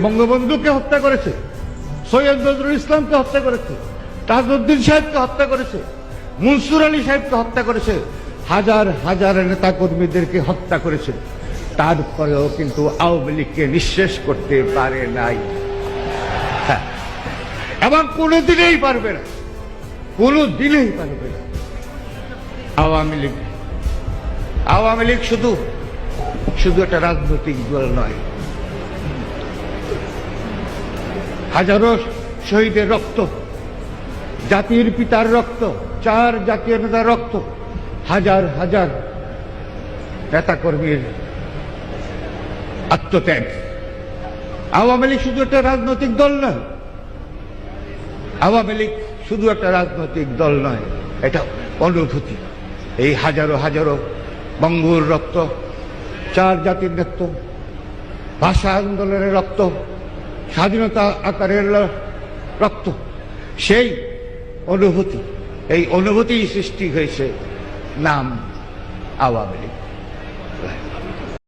বঙ্গবন্ধুকে হত্যা করেছে, সৈয়দ নজরুল ইসলামকে হত্যা করেছে, তাজউদ্দিন সাহেবকে হত্যা করেছে, মনসুর আলী সাহেবকে হত্যা করেছে, হাজার হাজার নেতা কর্মীদেরকে হত্যা করেছে। তারপরেও কিন্তু আওয়ামী লীগকে নিঃশেষ করতে পারে নাই, এবং কোনোদিনেই পারবে না, কোনোদিনেই পারবে না। আওয়ামী লীগ শুধু একটা রাজনৈতিক দল নয়। হাজারো শহীদের রক্ত, জাতির পিতার রক্ত, 4 জাতীয় নেতার রক্ত, হাজার হাজার নেতাকর্মীর আত্মত্যাগ। আওয়ামী লীগ শুধু একটা রাজনৈতিক দল নয়, আওয়ামী লীগ শুধু একটা রাজনৈতিক দল নয়, এটা অনুভূতি। এই হাজারো হাজারো বঙ্গুর রক্ত, 4 জাতির নেতৃত্ব, ভাষা আন্দোলনের রক্ত, স্বাধীনতা আকারের রক্ত, সেই অনুভূতি, এই অনুভূতি সৃষ্টি হয়েছে নাম আওয়ামী লীগ।